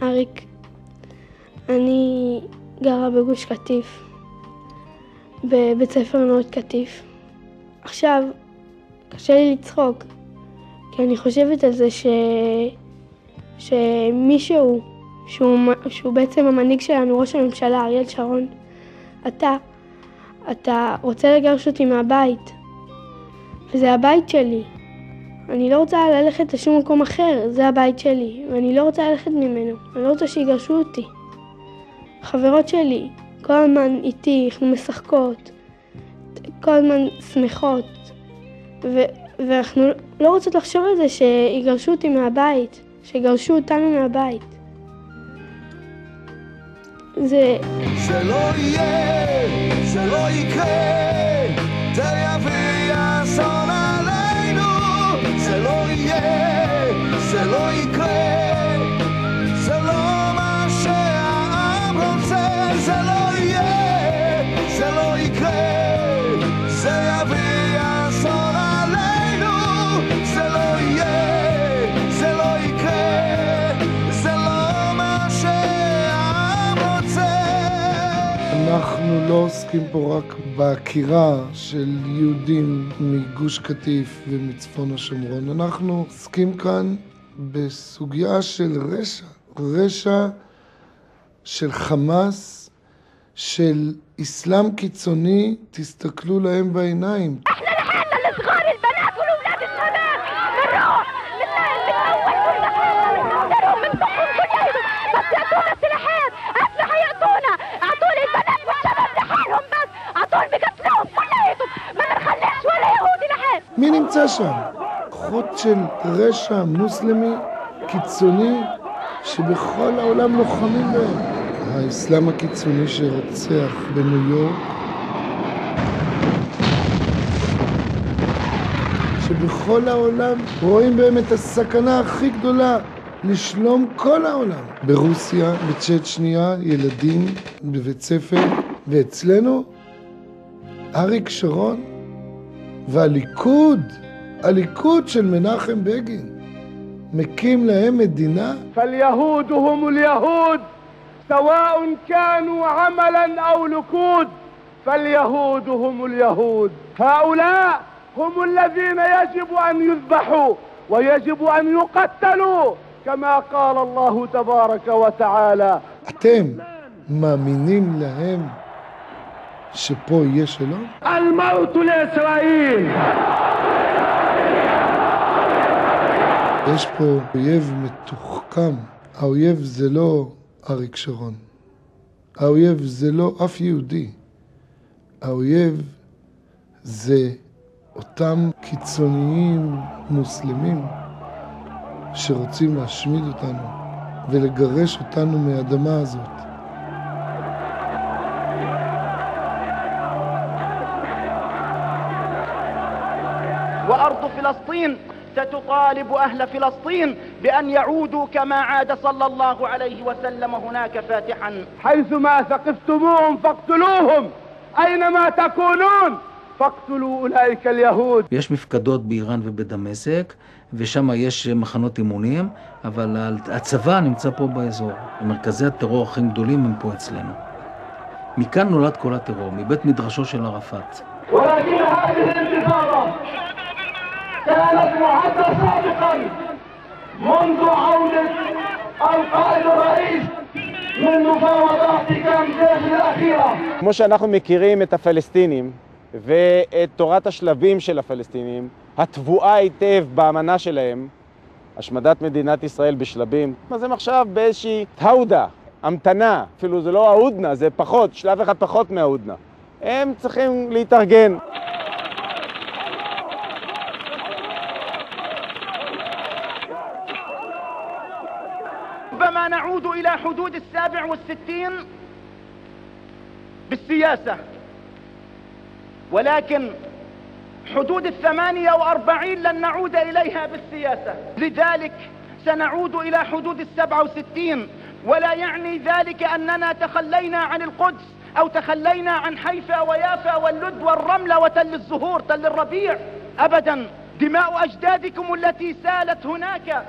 אריק, אני גרה בגוש קטיף, בבית ספר נאות קטיף. עכשיו, קשה לי לצחוק, כי אני חושבת על זה שמישהו, שהוא בעצם המנהיג שלנו, ראש הממשלה, אריאל שרון, אתה רוצה לגרש אותי מהבית, וזה הבית שלי. אני לא רוצה ללכת לשום מקום אחר, זה הבית שלי, ואני לא רוצה ללכת ממנו, אני לא רוצה שיגרשו אותי. חברות שלי, כל הזמן איתי, אנחנו משחקות, כל הזמן שמחות, ואנחנו לא רוצות לחשוב על זה שיגרשו אותי מהבית, שיגרשו אותנו מהבית. זה לא יהיה, זה לא יקרה, זה יביא אסון עלינו. זה לא יהיה, זה לא יקרה, זה לא מה שהעם רוצה. זה לא יהיה, זה לא יקרה, זה יביא אסון עלינו. זה לא יהיה, זה לא יקרה, זה לא מה שהעם רוצה. אנחנו לא עוסקים פה רק בהכירה של יהודים מגוש קטיף ומצפון השומרון. אנחנו עוסקים כאן בסוגיה של רשע של חמאס, של אסלאם קיצוני. תסתכלו להם בעיניים. احنا لحالنا الصغار البنات والولاد الشباب بنروح بنموت كل حالنا بنقدرهم بنطخهم كلهم، بس يعطونا سلاحات اسلحه، يعطونا اعطوا البنات والشباب لحالهم، بس اعطوهم بقتلوهم كلياتهم، ما بنخليش ولا يهودي لحال. מי נמצא שם? חוט של רשע מוסלמי קיצוני שבכל העולם לוחמים בהם. האסלאם הקיצוני שרוצח בניו יורק, שבכל העולם רואים בהם את הסכנה הכי גדולה לשלום כל העולם. ברוסיה, בצ'צ'ניה, ילדים בבית ספר, ואצלנו אריק שרון והליכוד, הליכוד של מנחם בגין, מקים להם מדינה. فاليهود هم اليهود سواء كانوا عملا أو لكود، فاليهود هم اليهود. هؤلاء هم الذين يجب أن يذبحوا ويجب أن يقتلوا كما قال الله تبارك وتعالى. אתם מאמינים להם שפה יהיה שלום? الموت لإسرائيل. יש פה אויב מתוחכם. האויב זה לא אריק שרון. האויב זה לא אף יהודי. האויב זה אותם קיצוניים מוסלמים שרוצים להשמיד אותנו ולגרש אותנו מהאדמה הזאת. وأرض فلسطين ستطالب أهل فلسطين بأن يعودوا كما عاد صلى الله عليه وسلم هناك فاتحا. حيثما ثقفتموهم فاقتلوهم أينما تكونون فاقتلوا أولئك اليهود. יש מפקדות באיראן ובדמשק, ושם יש מחנות אימונים, אבל הצבא נמצא פה באזור. מרכזי הטרור הכי גדולים הם פה אצלנו. מכאן נולד כל הטרור, מבית מדרשו של ערפאת. ولكن هذه الانتفاضة كانت معدة سابقا منذ عودة القائد الرئيس من مفاوضات كامب ديفيد الأخيرة. כמו שאנחנו מכירים את הפלסטינים ואת תורת השלבים של הפלסטינים, התבואה היטב באמנה שלהם, השמדת מדינת ישראל בשלבים, אז הם עכשיו באיזושהי תהודה, המתנה, אפילו זה לא ההודנה, זה פחות, שלב אחד פחות מההודנה. הם צריכים להתארגן. ربما نعود إلى حدود 67 بالسياسة، ولكن حدود 48 لن نعود إليها بالسياسة. لذلك سنعود إلى حدود 67، ولا يعني ذلك أننا تخلينا عن القدس أو تخلينا عن حيفا ويافا واللد والرملة وتل الزهور تل الربيع، أبدا. دماء أجدادكم التي سالت هناك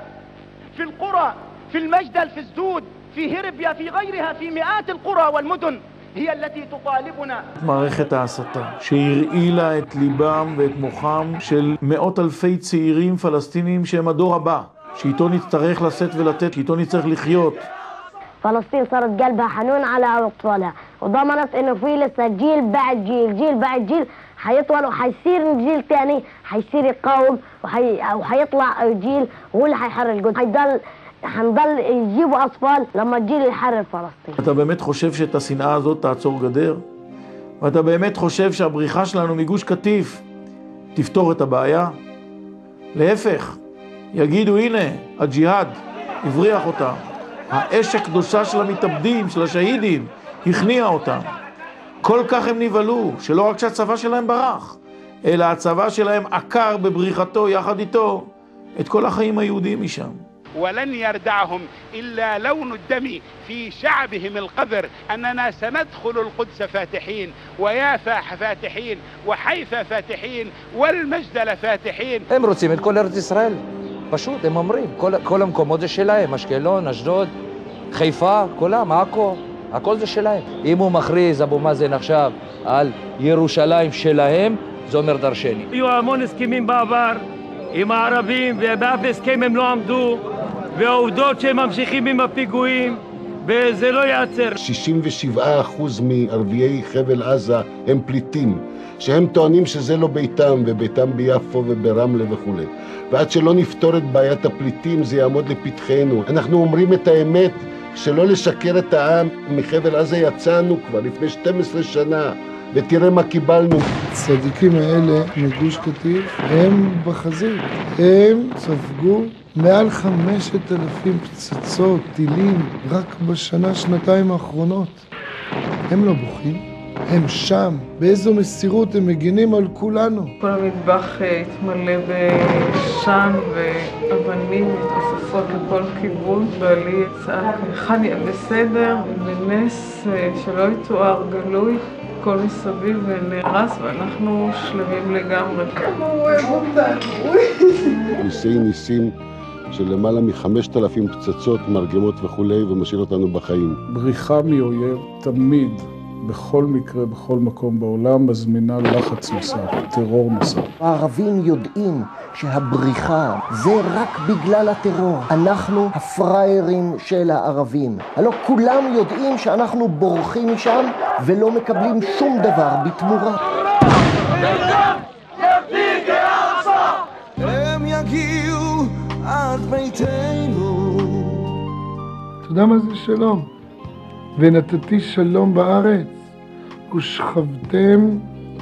في القرى، في المجدل، في الزود، في هربيا في غيرها في مئات القرى والمدن هي التي תطالבנה. מערכת ההסתה שהרעילה את ליבם ואת מוחם של מאות אלפי צעירים פלסטינים שהם הדור הבא, שאיתו נצטרך לשאת ולתת, שאיתו נצטרך לחיות. فلسطين صارت قلبها حنون على أطفالها وضمنت إنه في لسه جيل بعد جيل جيل بعد جيل حيطول وحيصير جيل تاني حيصير يقاوم وحيطلع جيل هو اللي حيحرر القدس حنضل يجيبوا أطفال لما الجيل يحرر فلسطين. אתה באמת חושב שאת השנאה הזאת תעצור גדר? ואתה באמת חושב שהבריחה שלנו מגוש קטיף תפתור את הבעיה? להפך, יגידו הנה, הג'יהאד הבריח אותה. האש הקדושה של המתאבדים, של השהידים, הכניע אותם. כל כך הם נבהלו, שלא רק שהצבא שלהם ברח, אלא הצבא שלהם עקר בבריחתו יחד איתו את כל החיים היהודיים משם. ولن يردعهم إلا لون الدم في شعبهم القذر أننا سندخل القدس فاتحين ويافا فاتحين وحيفا فاتحين والمجدل فاتحين. הם רוצים את כל ארץ ישראל. פשוט, הם אומרים, כל המקומות זה שלהם, אשקלון, אשדוד, חיפה, כולם, עכו, הכל זה שלהם. אם הוא מכריז, אבו מאזן עכשיו, על ירושלים שלהם, זה אומר דרשני. היו המון הסכמים בעבר עם הערבים, ובאף הסכם הם לא עמדו, והעובדות שהם ממשיכים עם הפיגועים, וזה לא ייעצר. 67% מערביי חבל עזה הם פליטים, שהם טוענים שזה לא ביתם, וביתם ביפו וברמלה וכו'. ועד שלא נפתור את בעיית הפליטים זה יעמוד לפתחנו. אנחנו אומרים את האמת, שלא לשקר את העם. מחבל עזה יצאנו כבר לפני 12 שנה, ותראה מה קיבלנו. הצדיקים האלה מגוש קטיף הם בחזית. הם ספגו מעל 5,000 פצצות, טילים, רק בשנה, שנתיים האחרונות. הם לא בוכים. הם שם, באיזו מסירות הם מגינים על כולנו. כל המטבח התמלא בשן ואבנים מתכופפות לכל כיוון, בעלי צעק, חני, בסדר, בנס שלא יתואר גלוי, כל מסביב נהרס ואנחנו שלבים לגמרי. כמה הוא אוהב אותנו. ניסים של למעלה מ5,000 פצצות, מרגמות וכולי, ומשאיר אותנו בחיים. בריחה מאויב תמיד, בכל מקרה, בכל מקום בעולם, מזמינה לחץ נוסף, טרור נוסף. הערבים יודעים שהבריחה זה רק בגלל הטרור. אנחנו הפריירים של הערבים. הלא כולם יודעים שאנחנו בורחים משם ולא מקבלים שום דבר בתמורה. הם יגיעו עד ביתנו. אתה יודע מה זה שלום? ונתתי שלום בארץ, ושכבתם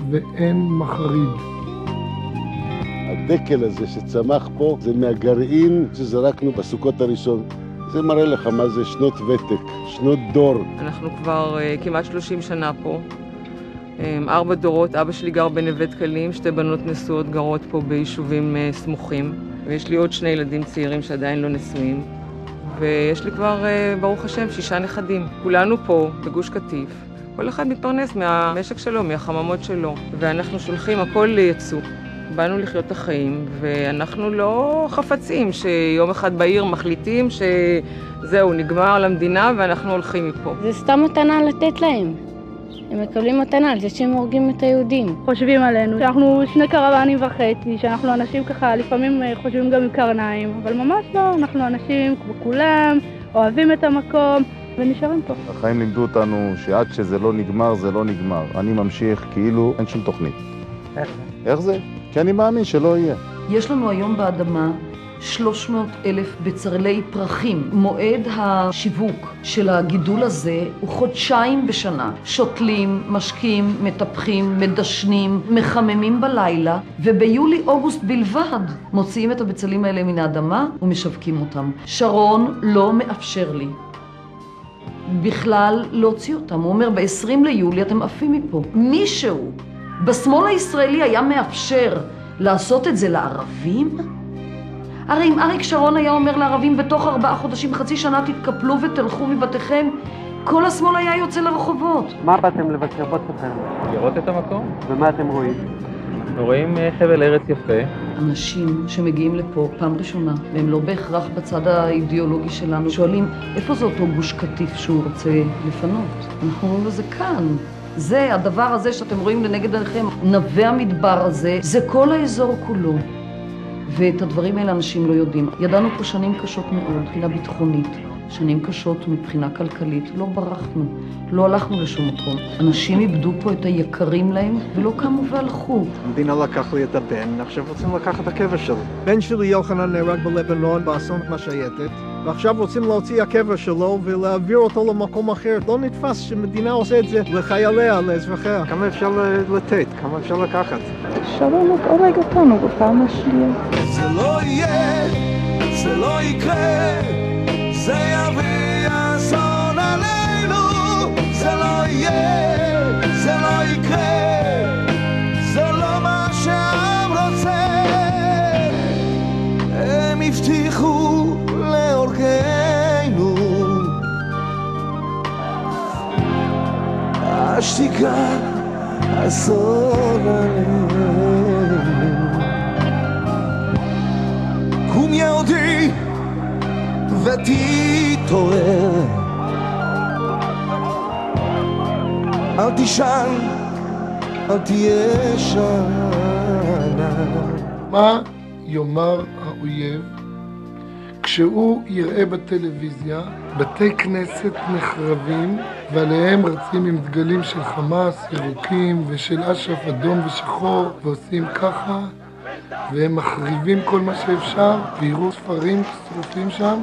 ואין מחריד. הדקל הזה שצמח פה זה מהגרעין שזרקנו בסוכות הראשון. זה מראה לך מה זה שנות ותק, שנות דור. אנחנו כבר כמעט 30 שנה פה. 4 דורות, אבא שלי גר בנווה דקלים, 2 בנות נשואות גרות פה ביישובים סמוכים. ויש לי עוד 2 ילדים צעירים שעדיין לא נשואים. ויש לי כבר, ברוך השם, 6 נכדים. כולנו פה, בגוש קטיף. כל אחד מתפרנס מהמשק שלו, מהחממות שלו. ואנחנו שולחים הכל ליצוא. באנו לחיות את החיים, ואנחנו לא חפצים שיום אחד בעיר מחליטים שזהו, נגמר למדינה ואנחנו הולכים מפה. זה סתם מתנה לתת להם. הם מקבלים מתנה על זה שהם הורגים את היהודים. חושבים עלינו, שאנחנו 2 קרוונים וחצי, שאנחנו אנשים ככה, לפעמים חושבים גם עם קרניים, אבל ממש לא, אנחנו אנשים כמו כולם, אוהבים את המקום ונשארים פה. החיים לימדו אותנו שעד שזה לא נגמר, זה לא נגמר. אני ממשיך כאילו אין שום תוכנית. איך זה? כי אני מאמין שלא יהיה. יש לנו היום באדמה 300,000 בצרלי פרחים. מועד השיווק של הגידול הזה הוא 2 חודשים בשנה. שותלים, משקים, מטפחים, מדשנים, מחממים בלילה, וביולי-אוגוסט בלבד מוציאים את הבצלים האלה מן האדמה ומשווקים אותם. שרון לא מאפשר לי בכלל להוציא אותם. הוא אומר, ב-20 ליולי אתם עפים מפה. מישהו בשמאל הישראלי היה מאפשר לעשות את זה לערבים? הרי אם אריק שרון היה אומר לערבים, בתוך 4 חודשים, חצי שנה תתקפלו ותלכו מבתיכם, כל השמאל היה יוצא לרחובות. מה באתם לבקר? בוא תספר. לראות את המקום. ומה אתם רואים? אנחנו רואים חבל ארץ יפה, אנשים שמגיעים לפה פעם ראשונה, והם לא בהכרח בצד האידיאולוגי שלנו, שואלים איפה זה אותו גוש קטיף שהוא רוצה לפנות? אנחנו אומרים לו זה כאן. זה, הדבר הזה שאתם רואים לנגד עיניכם, נווה המדבר הזה, זה כל האזור כולו. ואת הדברים האלה אנשים לא יודעים. ידענו פה שנים קשות מאוד, מבחינה ביטחונית, שנים קשות מבחינה כלכלית, לא ברחנו, לא הלכנו לשום מקום. אנשים איבדו פה את היקרים להם ולא קמו והלכו. המדינה לקח לי את הבן, עכשיו רוצים לקחת את הקבר שלי. בן שלי יוחנן נהרג בלבנון באסון השייטת, ועכשיו רוצים להוציא הקבר שלו ולהעביר אותו למקום אחר. לא נתפס שמדינה עושה את זה לחייליה, לאזרחיה. כמה אפשר לתת? כמה אפשר לקחת? שלום, הורג אותנו בפעם השנייה. זה לא יהיה, זה לא יקרה, זה יביא אסון עלינו. זה לא יהיה, זה לא יקרה, זה לא מה שהעם רוצה. הם הבטיחו להורגנו, השתיקה אסון עלינו. קום יהודי ותתעורר, אל תישן, אל תהיה שנה. מה יאמר האויב כשהוא יראה בטלוויזיה בתי כנסת נחרבים ועליהם רצים עם דגלים של חמאס ירוקים ושל אש"ף אדום ושחור ועושים ככה והם מחריבים כל מה שאפשר ויראו ספרים שרופים שם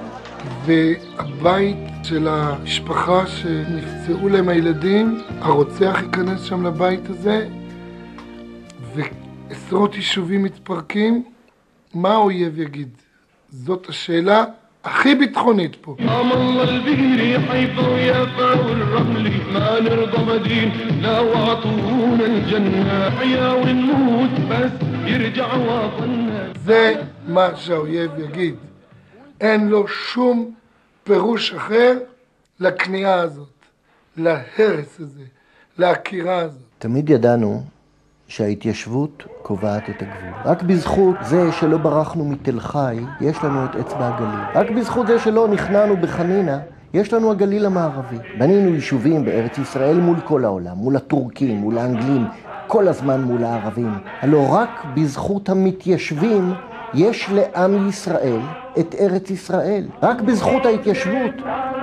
והבית של המשפחה שנפצעו להם הילדים, הרוצח ייכנס שם לבית הזה ועשרות יישובים מתפרקים. מה האויב יגיד? זאת השאלה הכי ביטחונית פה. זה מה שהאויב יגיד. אין לו שום פירוש אחר לכניעה הזאת, להרס הזה, להכירה הזאת. תמיד ידענו שההתיישבות קובעת את הגבול. רק בזכות זה שלא ברחנו מתל חי, יש לנו את אצבע הגליל. רק בזכות זה שלא נכנענו בחנינה, יש לנו הגליל המערבי. בנינו יישובים בארץ ישראל מול כל העולם, מול הטורקים, מול האנגלים, כל הזמן מול הערבים. הלא רק בזכות המתיישבים יש לעם ישראל את ארץ ישראל. רק בזכות ההתיישבות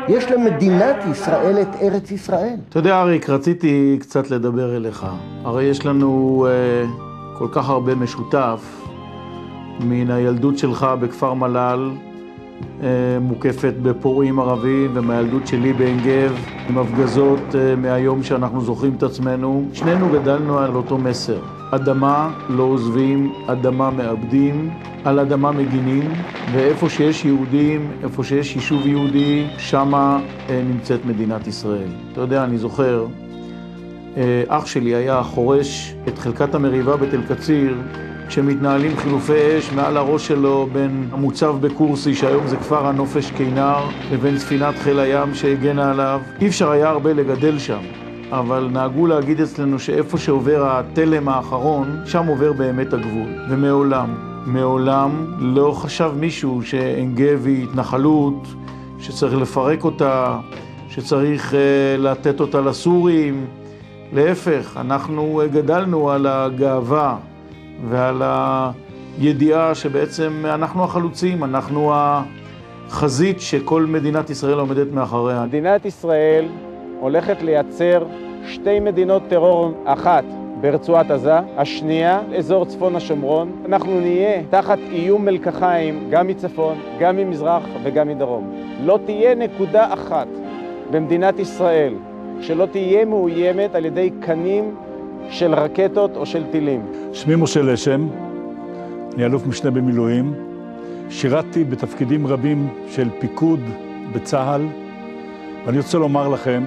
יש למדינת ישראל את ארץ ישראל. אתה יודע, אריק, רציתי קצת לדבר אליך. הרי יש לנו כל כך הרבה משותף מן הילדות שלך בכפר מלל, מוקפת בפורעים ערבים, ומהילדות שלי בעין גב, עם הפגזות מהיום שאנחנו זוכרים את עצמנו. שנינו גדלנו על אותו מסר. אדמה לא עוזבים, אדמה מאבדים, על אדמה מגינים, ואיפה שיש יהודים, איפה שיש יישוב יהודי, שמה נמצאת מדינת ישראל. אתה יודע, אני זוכר, אח שלי היה חורש את חלקת המריבה בתל קציר, כשמתנהלים חילופי אש מעל הראש שלו בין המוצב בקורסי, שהיום זה כפר הנופש כינר, לבין ספינת חיל הים שהגנה עליו. אי אפשר היה הרבה לגדל שם, אבל נהגו להגיד אצלנו שאיפה שעובר התלם האחרון, שם עובר באמת הגבול. ומעולם לא חשב מישהו שעין גב היא התנחלות, שצריך לפרק אותה, שצריך לתת אותה לסורים. להפך, אנחנו גדלנו על הגאווה ועל הידיעה שבעצם אנחנו החלוצים, אנחנו החזית שכל מדינת ישראל עומדת מאחוריה. מדינת ישראל הולכת לייצר שתי מדינות טרור, אחת ברצועת עזה, השנייה אזור צפון השומרון. אנחנו נהיה תחת איום מלקחיים גם מצפון, גם ממזרח וגם מדרום. לא תהיה נקודה אחת במדינת ישראל שלא תהיה מאוימת על ידי קנים של רקטות או של טילים. שמי משה לשם, אני אלוף משנה במילואים. שירתתי בתפקידים רבים של פיקוד בצה"ל, ואני רוצה לומר לכם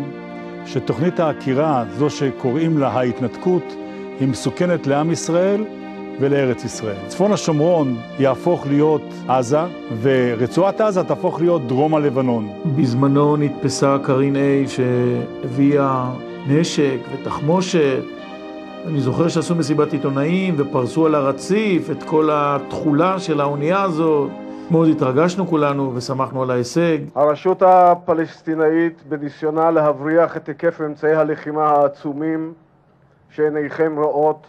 שתוכנית העקירה, זו שקוראים לה ההתנתקות, היא מסוכנת לעם ישראל ולארץ ישראל. צפון השומרון יהפוך להיות עזה, ורצועת עזה תהפוך להיות דרום הלבנון. בזמנו נתפסה קרין A שהביאה נשק ותחמושת אני זוכר שעשו מסיבת עיתונאים ופרסו על הרציף את כל התחולה של האונייה הזאת. מאוד התרגשנו כולנו ושמחנו על ההישג. הרשות הפלסטינאית בניסיונה להבריח את היקף אמצעי הלחימה העצומים שעיניכם רואות,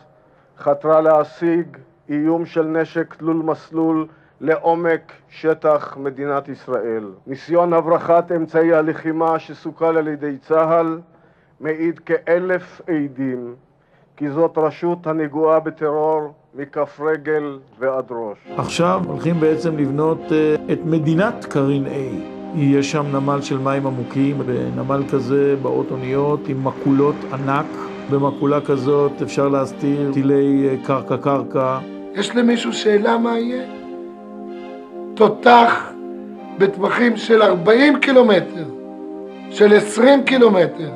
חתרה להשיג איום של נשק תלול מסלול לעומק שטח מדינת ישראל. ניסיון הברחת אמצעי הלחימה שסוכל על ידי צה"ל מעיד כ1,000 עדים כי זאת רשות הנגועה בטרור מכף רגל ועד ראש. עכשיו הולכים בעצם לבנות את מדינת קרין A. יהיה שם נמל של מים עמוקים, בנמל כזה באות אוניות עם מקולות ענק. במקולה כזאת אפשר להסתיר טילי קרקע. יש למישהו שאלה מה יהיה? תותח בטווחים של 40 קילומטר, של 20 קילומטר.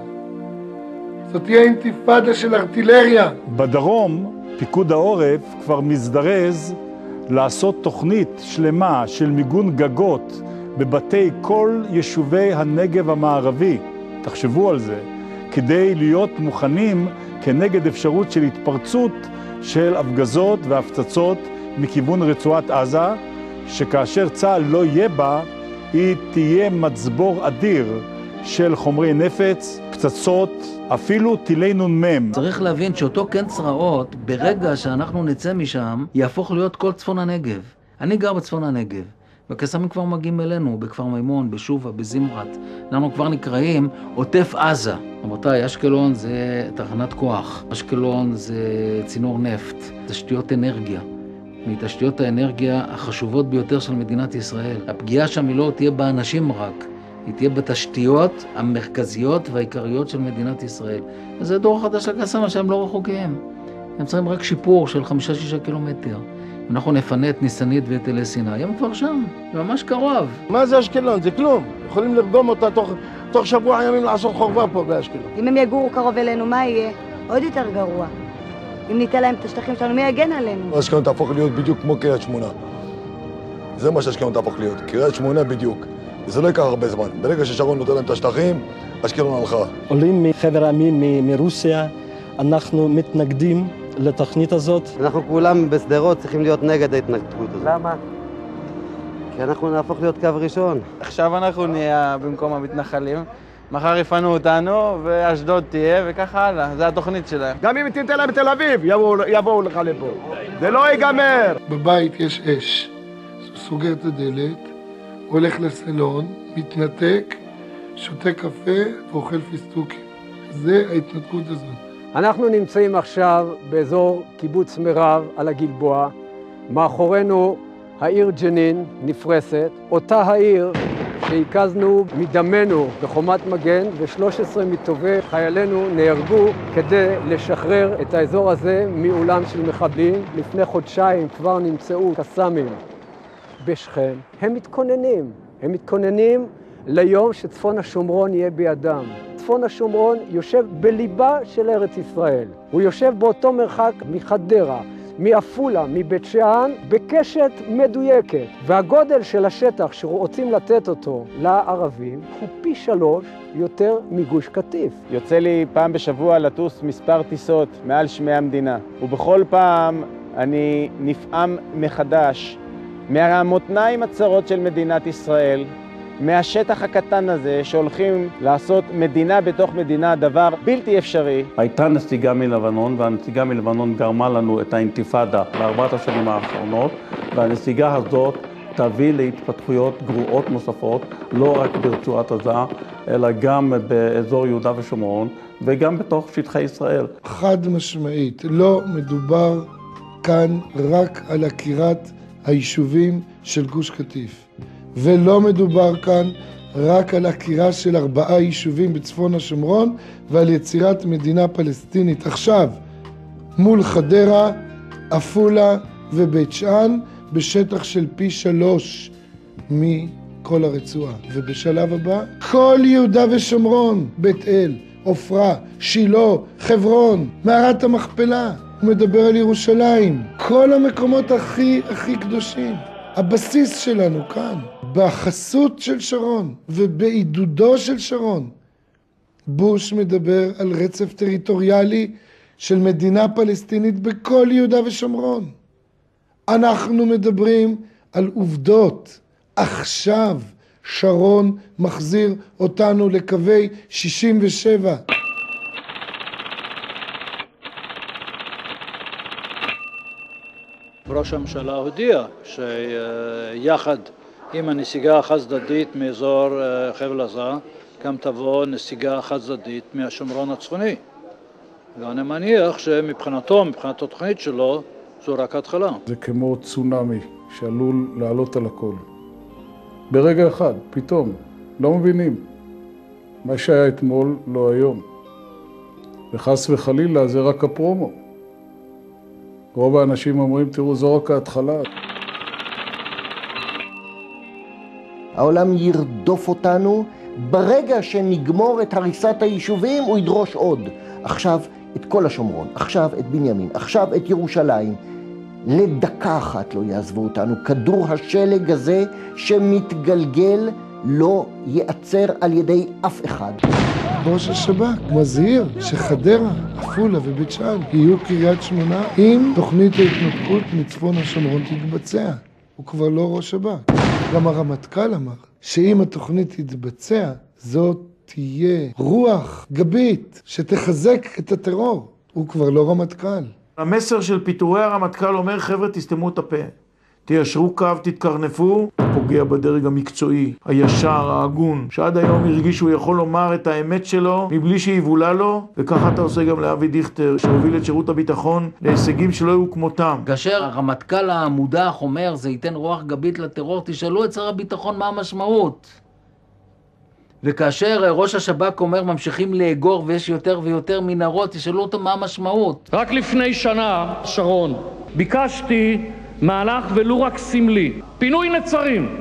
זאת תהיה אינתיפאדה של ארטילריה. בדרום פיקוד העורף כבר מזדרז לעשות תוכנית שלמה של מיגון גגות בבתי כל יישובי הנגב המערבי. תחשבו על זה. כדי להיות מוכנים כנגד אפשרות של התפרצות של הפגזות והפצצות מכיוון רצועת עזה, שכאשר צה"ל לא יהיה בה, היא תהיה מצבור אדיר של חומרי נפץ, פצצות, אפילו טילי נ"מ. צריך להבין שאותו קן צרעות, ברגע שאנחנו נצא משם, יהפוך להיות כל צפון הנגב. אני גר בצפון הנגב. והקסאמים כבר מגיעים אלינו, בכפר מימון, בשובה, בזמרת. אנחנו כבר נקראים עוטף עזה. רבותיי, אשקלון זה תחנת כוח. אשקלון זה צינור נפט, תשתיות אנרגיה. מתשתיות האנרגיה החשובות ביותר של מדינת ישראל. הפגיעה שם היא לא תהיה באנשים רק, היא תהיה בתשתיות המרכזיות והעיקריות של מדינת ישראל. וזה דור חדש של הקסאמים שהם לא רחוקים. הם צריכים רק שיפור של 5-6 קילומטר. אנחנו נפנה את ניסנית ואת אלי סיני, הם כבר שם, זה ממש קרוב. מה זה אשקלון? זה כלום. יכולים לרגום אותה תוך שבוע ימים לעשות חורבה פה באשקלון. אם הם יגורו קרוב אלינו, מה יהיה? עוד יותר גרוע. אם ניתן להם את השטחים שלנו, מי יגן עלינו? אשקלון תהפוך להיות בדיוק כמו קריית שמונה. זה מה שאשקלון תהפוך להיות, קריית שמונה בדיוק. וזה לא ייקח הרבה זמן. ברגע ששרון נותן להם את השטחים, אשקלון הלכה. עולים מחבר העמים מרוסיה, אנחנו מתנגדים לתוכנית הזאת. אנחנו כולם בסדרות צריכים להיות נגד ההתנגדות הזאת. למה? כי אנחנו נהפוך להיות קו ראשון. עכשיו אנחנו נהיה במקום המתנחלים, מחר יפנו אותנו ואשדוד תהיה וככה הלאה, זה התוכנית שלהם. גם אם תיתן להם בתל אביב, יבואו לך לפה. זה לא ייגמר. בבית יש אש, סוגר את הדלת, הולך לסלון, מתנתק, שותה קפה ואוכל פיסטוקים. זה ההתנתקות הזאת. אנחנו נמצאים עכשיו באזור קיבוץ מירב על הגלבוע. מאחורינו העיר ג'נין נפרסת, אותה העיר שהקזנו מדמנו בחומת מגן, ו13 מטובי חיילינו נהרגו כדי לשחרר את האזור הזה מעולם של מחבלים. לפני חודשיים כבר נמצאו קסאמים בשכם. הם מתכוננים ליום שצפון השומרון יהיה בידם. צפון השומרון יושב בליבה של ארץ ישראל. הוא יושב באותו מרחק מחדרה, מעפולה, מבית שאן, בקשת מדויקת. והגודל של השטח שרוצים לתת אותו לערבים הוא פי 3 יותר מגוש קטיף. יוצא לי פעם בשבוע לטוס מספר טיסות מעל שמי המדינה, ובכל פעם אני נפעם מחדש מהמותניים הצרות של מדינת ישראל, מהשטח הקטן הזה שהולכים לעשות מדינה בתוך מדינה, דבר בלתי אפשרי. הייתה נסיגה מלבנון, והנסיגה מלבנון גרמה לנו את האינתיפאדה ב4 השנים האחרונות, והנסיגה הזאת תביא להתפתחויות גרועות נוספות, לא רק ברצועת עזה, אלא גם באזור יהודה ושומרון, וגם בתוך שטחי ישראל. חד משמעית, לא מדובר כאן רק על עקירת היישובים של גוש קטיף. ולא מדובר כאן רק על עקירה של 4 יישובים בצפון השומרון ועל יצירת מדינה פלסטינית עכשיו מול חדרה, עפולה ובית שאן בשטח של פי 3 מכל הרצועה. ובשלב הבא כל יהודה ושומרון, בית אל, עופרה, שילה, חברון, מערת המכפלה. הוא מדבר על ירושלים, כל המקומות הכי קדושים. הבסיס שלנו כאן, בחסות של שרון ובעידודו של שרון. בוש מדבר על רצף טריטוריאלי של מדינה פלסטינית בכל יהודה ושומרון. אנחנו מדברים על עובדות. עכשיו שרון מחזיר אותנו לקווי 67. ראש הממשלה הודיע שיחד עם הנסיגה החד-צדדית מאזור חבל עזה, גם תבוא נסיגה חד-צדדית מהשומרון הצפוני. ואני מניח שמבחינתו, מבחינת התוכנית שלו, זו רק התחלה. זה כמו צונאמי שעלול לעלות על הכל. ברגע אחד, פתאום, לא מבינים. מה שהיה אתמול, לא היום. וחס וחלילה, זה רק הפרומו. רוב האנשים אומרים, תראו, זו רק ההתחלה. העולם ירדוף אותנו, ברגע שנגמור את הריסת היישובים, הוא ידרוש עוד. עכשיו את כל השומרון, עכשיו את בנימין, עכשיו את ירושלים. לדקה אחת לא יעזבו אותנו. כדור השלג הזה שמתגלגל לא ייעצר על ידי אף אחד. ראש השב"כ מזהיר שחדרה, עפולה ובית שאן יהיו קריית שמונה אם תוכנית ההתנתקות מצפון השומרון תתבצע. הוא כבר לא ראש שב"כ. גם הרמטכ"ל אמר שאם התוכנית תתבצע, זאת תהיה רוח גבית שתחזק את הטרור. הוא כבר לא רמטכ"ל. המסר של פיטורי הרמטכ"ל אומר, חבר'ה, תסתמו את הפה. תיישרו קו, תתקרנפו. פוגע בדרג המקצועי, הישר, ההגון, שעד היום הרגיש שהוא יכול לומר את האמת שלו מבלי שיבולה לו, וככה אתה עושה גם לאבי דיכטר, שהוביל את שירות הביטחון להישגים שלא היו כמותם. כאשר הרמטכ"ל המודח אומר, זה ייתן רוח גבית לטרור, תשאלו את שר הביטחון מה המשמעות. וכאשר ראש השב"כ אומר, ממשיכים לאגור ויש יותר ויותר מנהרות, תשאלו אותו מה המשמעות. רק לפני שנה, שרון, ביקשתי מהלך ולו רק סמלי, פינוי נצרים,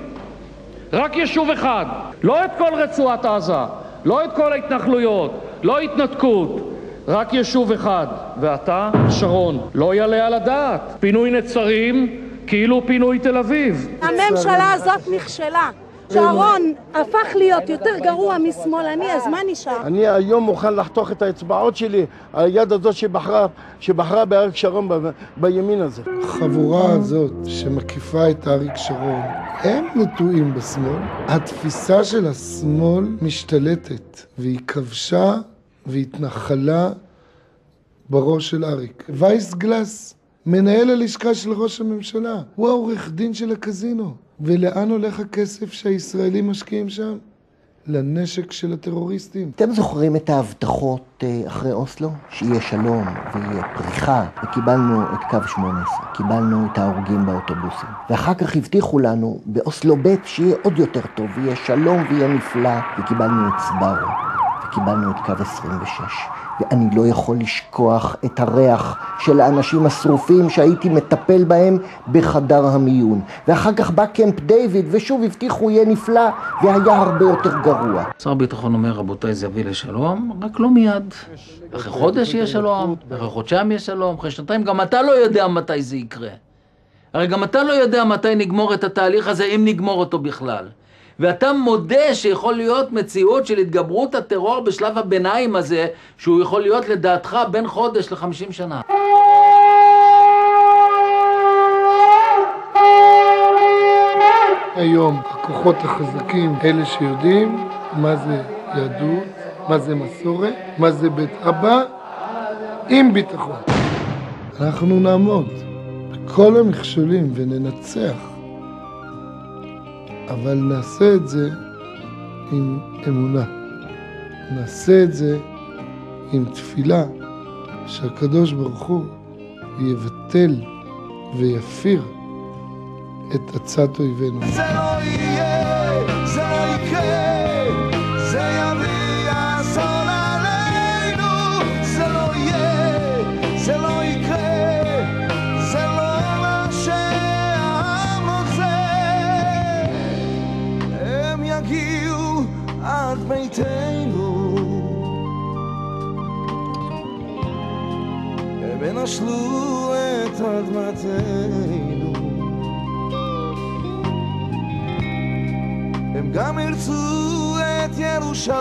רק יישוב אחד, לא את כל רצועת עזה, לא את כל ההתנחלויות, לא התנתקות, רק יישוב אחד. ואתה, שרון, לא יעלה על הדעת, פינוי נצרים כאילו פינוי תל אביב. הממשלה הזאת נכשלה. שרון הפך להיות יותר גרוע משמאלני, אז מה נשאר? אני היום מוכן לחתוך את האצבעות שלי על היד הזאת שבחרה באריק שרון בימין הזה. החבורה הזאת שמקיפה את אריק שרון, הם נטועים בשמאל. התפיסה של השמאל משתלטת, והיא כבשה והתנחלה בראש של אריק. וייס גלס, מנהל הלשכה של ראש הממשלה, הוא העורך דין של הקזינו. ולאן הולך הכסף שהישראלים משקיעים שם? לנשק של הטרוריסטים. אתם זוכרים את ההבטחות אחרי אוסלו? שיהיה שלום ויהיה פריחה, וקיבלנו את קו 18, קיבלנו את ההורגים באוטובוסים. ואחר כך הבטיחו לנו באוסלו ב' שיהיה עוד יותר טוב, ויהיה שלום ויהיה נפלא, וקיבלנו את סברו, וקיבלנו את קו 26. ואני לא יכול לשכוח את הריח של האנשים השרופים שהייתי מטפל בהם בחדר המיון. ואחר כך בא קמפ דיוויד, ושוב הבטיחו יהיה נפלא, והיה הרבה יותר גרוע. שר הביטחון אומר, רבותיי, זה יביא לשלום, רק לא מיד. אחרי חודש יהיה שלום, אחרי חודשיים יהיה שלום, אחרי שנתיים, גם אתה לא יודע מתי זה יקרה. הרי גם אתה לא יודע מתי נגמור את התהליך הזה, אם נגמור אותו בכלל. ואתה מודה שיכול להיות מציאות של התגברות הטרור בשלב הביניים הזה, שהוא יכול להיות לדעתך בין חודש ל-50 שנה. היום הכוחות החזקים, אלה שיודעים מה זה יהדות, מה זה מסורת, מה זה בית אבא, עם ביטחון. אנחנו נעמוד בכל המכשולים וננצח. אבל נעשה את זה עם אמונה. נעשה את זה עם תפילה שהקדוש ברוך הוא יבטל ויפיר את עצת אויבינו. זה לא יהיה, זה לא יקרה, זה יביא אסון עלינו. זה לא יהיה, זה לא יקרה, זה לא מה שהעם רוצה. הם יגיעו עד ביתנו, הם ינשלו את אדמתנו, הם גם ירצו את ירושלים,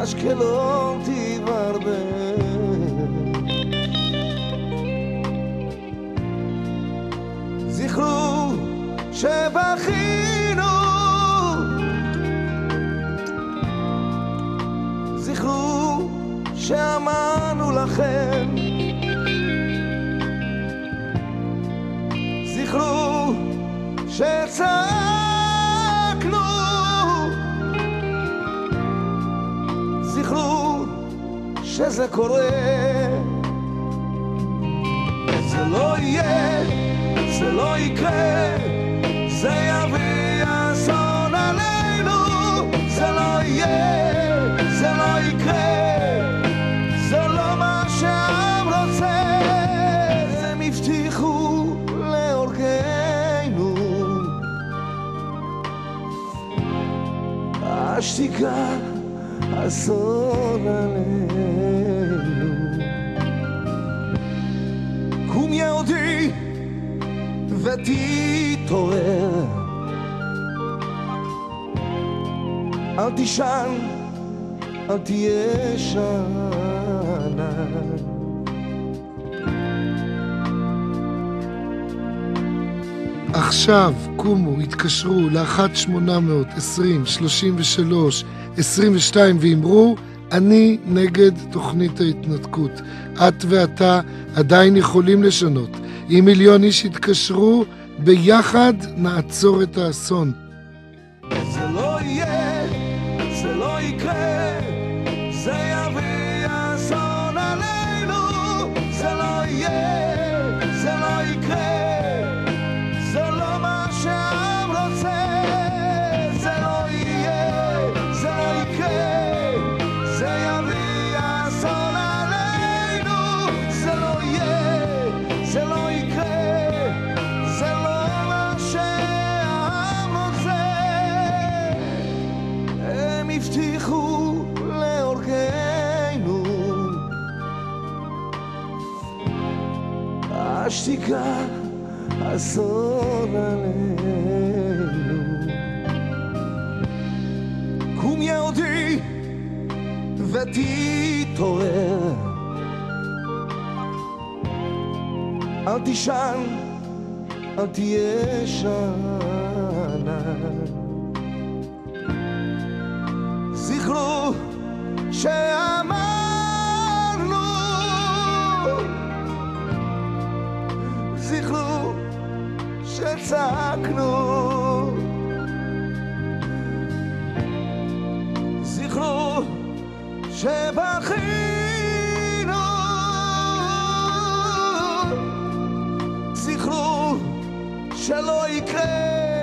אשקלון תתברבר. זכרו שבכינו, זכרו שאמרנו לכם, זכרו שצעקנו, זכרו שזה קורה. זה לא יהיה, זה לא יקרה, זה יביא אסון עלינו. זה לא יהיה, זה לא יקרה, זה לא מה שהעם רוצה. הם הבטיחו להורגנו, השתיקה אסון עלינו. קום יהודי ותתעורר, אל תישן, אל תהיה שאנן. עכשיו קומו, התקשרו ל-1-800-20-33-22 ואמרו, אני נגד תוכנית ההתנתקות. את ואתה עדיין יכולים לשנות. אם מיליון איש יתקשרו, ביחד נעצור את האסון. זה לא יהיה, זה לא יקרה, זה יביא אסון עלינו. זה לא יהיה, זה לא יקרה, זה לא מה שהעם רוצה. זה לא יהיה, זה לא יקרה, זה יביא אסון עלינו. זה לא יהיה, זה לא יקרה, זה לא מה שהעם רוצה. הם הבטיחו להורגנו, השתיקה אסון עלינו. קום יהודי ותתעורר, אל תישן, אל תהיה שאנן. זכרו שאמרנו, זכרו שצעקנו, זכרו שבכינו, זכרו שלא יקרה.